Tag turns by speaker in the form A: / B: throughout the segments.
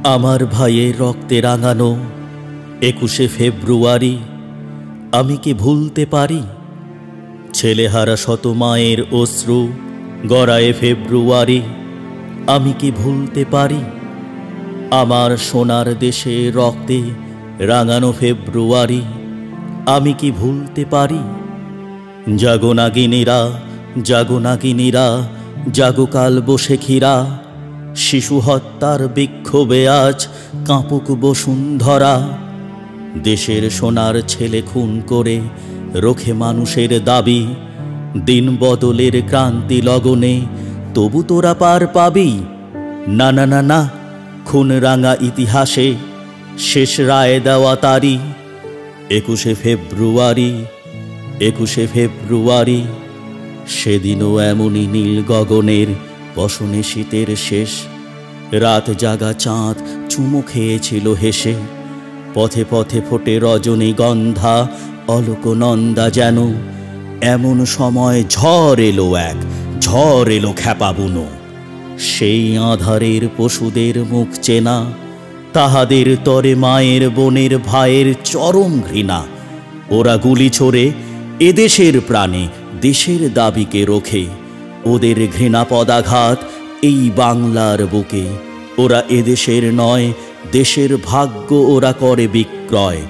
A: আমার ভাইয়ের রক্তে রাঙানো ২১শে ফেব্রুয়ারি আমি কি ভুলতে পারি? ছেলেহারা শত মায়ের অশ্রু গড়ায় ফেব্রুয়ারি আমি কি ভুলতে পারি? আমার সোনার দেশে রক্তে রাঙানো ফেব্রুয়ারি আমি কি ভুলতে পারি? জাগো নাগিনীরা, জাগো নাগিনীরা, জাগো কাল বসেখিরা, শিশু হত্যার বিক্ষোভে আজ কাঁপুক বসুন্ধরা। দেশের সোনার ছেলে খুন করে রোখে মানুষের দাবি, দিন বদলের ক্রান্তি লগনে তবু তোরা পার পাবি। না না না না, খুন রাঙা ইতিহাসে শেষ রায় দেওয়া তারি ২১শে ফেব্রুয়ারি, ২১শে ফেব্রুয়ারি। সেদিনও এমনই নীল গগনের বসনে শীতের শেষ, রাত জাগা চাঁদ চুমু খেয়েছিল হেসে। পথে পথে ফোটে রজনীগন্ধা অলোকনন্দা যেন, এমন সময় ঝড় এলো এক, ঝড় এলো খ্যাপা বুনো। সেই আঁধারের পশুদের মুখ চেনা, তাহাদের তরে মায়ের বোনের ভাইয়ের চরম ঘৃণা। ওরা গুলি ছোড়ে এদেশের প্রাণে দেশের দাবিকে রোখে, ওদের ঘৃণা পদাঘাত এই বাংলার বুকে। ওরা এদেশের নয় দেশের ভাগ্য ওরা করে বিক্রয়,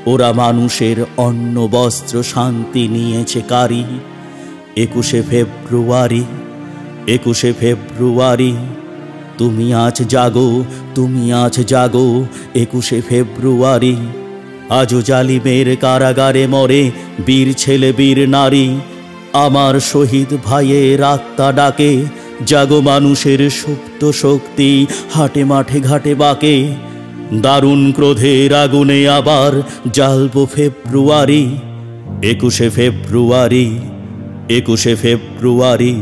A: ওরা মানুষের অন্ন বস্ত্র শান্তি নিয়েছে কারি ২১শে ফেব্রুয়ারি, ২১শে ফেব্রুয়ারি। তুমি আজ জাগো, তুমি আজ জাগো ২১শে ফেব্রুয়ারি। আজও জালিমের কারাগারে মরে বীর ছেলে বীর নারী, আমার শহীদ ভাইয়ের আত্মা ডাকে। জাগো মানুষের সুপ্ত শক্তি হাটে মাঠে ঘাটে বাকে, দারুণ ক্রোধের আগুনে আবার জ্বালবো ফেব্রুয়ারি ২১শে ফেব্রুয়ারি, ২১শে ফেব্রুয়ারি।